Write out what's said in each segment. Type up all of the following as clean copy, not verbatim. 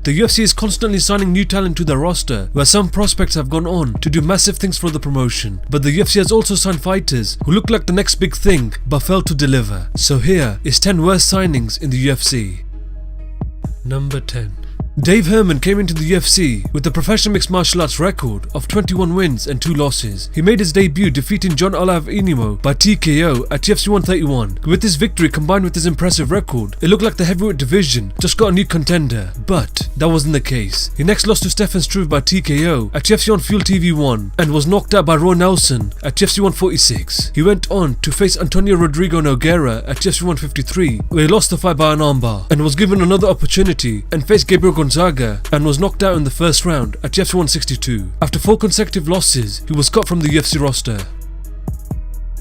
The UFC is constantly signing new talent to their roster, where some prospects have gone on to do massive things for the promotion. But the UFC has also signed fighters who look like the next big thing, but failed to deliver. So here is 10 worst signings in the UFC. Number 10. Dave Herman came into the UFC with a professional mixed martial arts record of 21 wins and 2 losses. He made his debut defeating John Olavinimo by TKO at UFC 131. With this victory combined with his impressive record, it looked like the heavyweight division just got a new contender, but that wasn't the case. He next lost to Stefan Struve by TKO at UFC on Fuel TV 1 and was knocked out by Roy Nelson at UFC 146. He went on to face Antonio Rodrigo Nogueira at UFC 153, where he lost the fight by an armbar, and was given another opportunity and faced Gabriel Gonzaga and was knocked out in the first round at UFC 162. After 4 consecutive losses, he was cut from the UFC roster.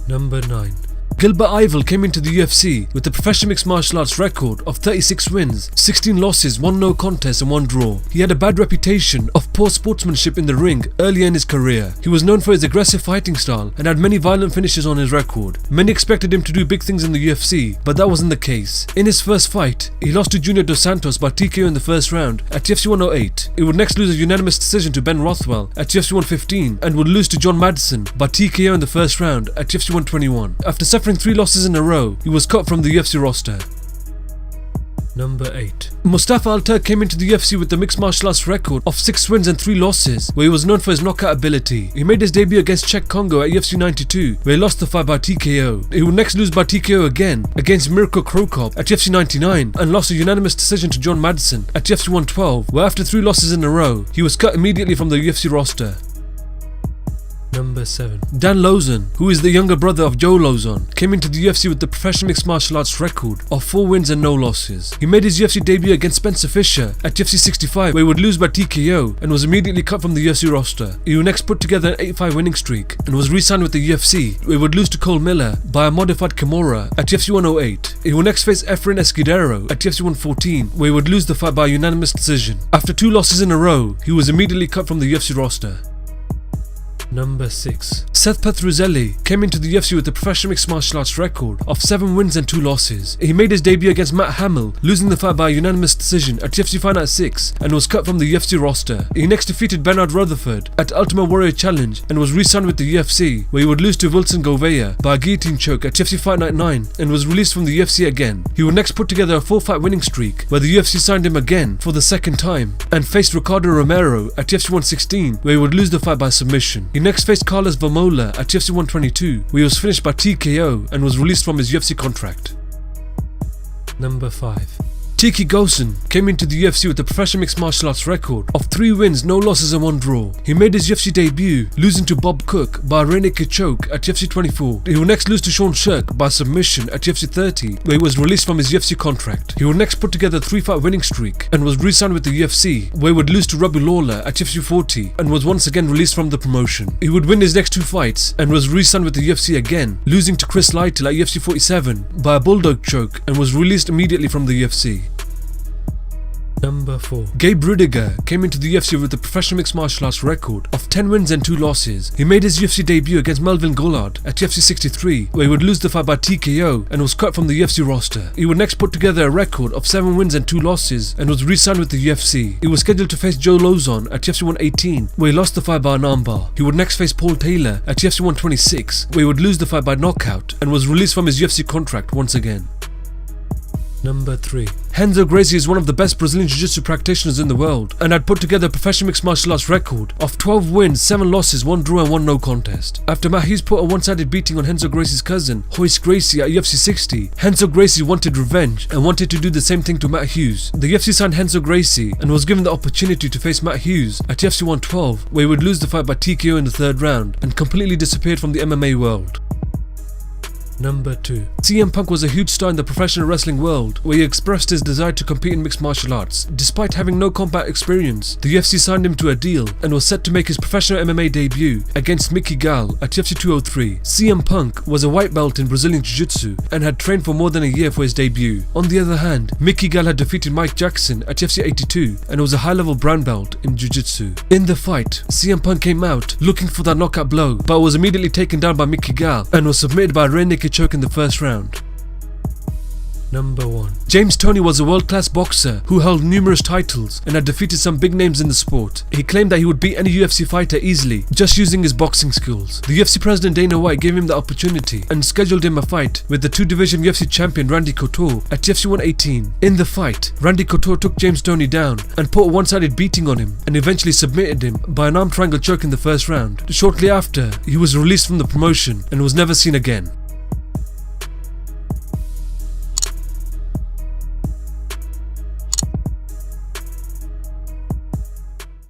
Number 9. Gilbert Burns came into the UFC with a professional mixed martial arts record of 36 wins, 16 losses, 1 no contest and 1 draw. He had a bad reputation of poor sportsmanship in the ring earlier in his career. He was known for his aggressive fighting style and had many violent finishes on his record. Many expected him to do big things in the UFC, but that wasn't the case. In his first fight, he lost to Junior Dos Santos by TKO in the first round at UFC 108. He would next lose a unanimous decision to Ben Rothwell at UFC 115 and would lose to John Madison by TKO in the first round at UFC 121. After suffering 3 losses in a row, he was cut from the UFC roster. Number 8. Mustapha Azaitar came into the UFC with a mixed martial arts record of 6 wins and 3 losses, where he was known for his knockout ability. He made his debut against Czech Congo at UFC 92, where he lost the fight by TKO. He would next lose by TKO again against Mirko Krokop at UFC 99 and lost a unanimous decision to John Madison at UFC 112, where after 3 losses in a row, he was cut immediately from the UFC roster. Number 7. Dan Lauzon, who is the younger brother of Joe Lauzon, came into the UFC with the professional mixed martial arts record of 4 wins and no losses. He made his UFC debut against Spencer Fisher at UFC 65, where he would lose by TKO and was immediately cut from the UFC roster. He would next put together an 8-5 winning streak and was re-signed with the UFC, where he would lose to Cole Miller by a modified Kimura at UFC 108. He would next face Efrain Escudero at UFC 114, where he would lose the fight by a unanimous decision. After 2 losses in a row, he was immediately cut from the UFC roster. Number 6. Seth Petrocelli came into the UFC with a professional mixed martial arts record of 7 wins and 2 losses. He made his debut against Matt Hamill, losing the fight by a unanimous decision at UFC Fight Night 6 and was cut from the UFC roster. He next defeated Bernard Rutherford at Ultimate Warrior Challenge and was re-signed with the UFC, where he would lose to Wilson Gouveia by a guillotine choke at UFC Fight Night 9 and was released from the UFC again. He would next put together a 4-fight winning streak, where the UFC signed him again for the second time and faced Ricardo Romero at UFC 116, where he would lose the fight by submission. He next faced Carlos Vamola at UFC 122, where he was finished by TKO and was released from his UFC contract. Number 5. Tiki Golson came into the UFC with a professional mixed martial arts record of 3 wins, no losses and 1 draw. He made his UFC debut, losing to Bob Cook by a rear naked choke at UFC 24. He would next lose to Sean Shirk by submission at UFC 30, where he was released from his UFC contract. He would next put together a 3-fight winning streak and was re-signed with the UFC, where he would lose to Robbie Lawler at UFC 40 and was once again released from the promotion. He would win his next 2 fights and was re-signed with the UFC again, losing to Chris Lytle at UFC 47 by a bulldog choke and was released immediately from the UFC. Number 4. Gabe Rudiger came into the UFC with a professional mixed martial arts record of 10 wins and 2 losses. He made his UFC debut against Melvin Goulart at UFC 63, where he would lose the fight by TKO and was cut from the UFC roster. He would next put together a record of 7 wins and 2 losses and was re-signed with the UFC. He was scheduled to face Joe Lauzon at UFC 118, where he lost the fight by an armbar. He would next face Paul Taylor at UFC 126, where he would lose the fight by knockout and was released from his UFC contract once again. Number 3. Renzo Gracie is one of the best Brazilian Jiu-Jitsu practitioners in the world and had put together a professional mixed martial arts record of 12 wins, 7 losses, 1 draw and 1 no contest. After Matt Hughes put a one-sided beating on Renzo Gracie's cousin, Royce Gracie, at UFC 60, Renzo Gracie wanted revenge and wanted to do the same thing to Matt Hughes. The UFC signed Renzo Gracie and was given the opportunity to face Matt Hughes at UFC 112, where he would lose the fight by TKO in the 3rd round and completely disappeared from the MMA world. Number 2. CM Punk was a huge star in the professional wrestling world, where he expressed his desire to compete in mixed martial arts. Despite having no combat experience, the UFC signed him to a deal and was set to make his professional MMA debut against Mickey Gall at UFC 203. CM Punk was a white belt in Brazilian Jiu-Jitsu and had trained for more than a year for his debut. On the other hand, Mickey Gall had defeated Mike Jackson at UFC 82 and was a high-level brown belt in Jiu-Jitsu. In the fight, CM Punk came out looking for that knockout blow, but was immediately taken down by Mickey Gall and was submitted by a rear naked choke in the 1st round. Number 1. James Toney was a world-class boxer who held numerous titles and had defeated some big names in the sport. He claimed that he would beat any UFC fighter easily just using his boxing skills. The UFC president Dana White gave him the opportunity and scheduled him a fight with the 2-division UFC champion Randy Couture at UFC 118. In the fight, Randy Couture took James Toney down and put a one-sided beating on him and eventually submitted him by an arm triangle choke in the first round. Shortly after, he was released from the promotion and was never seen again.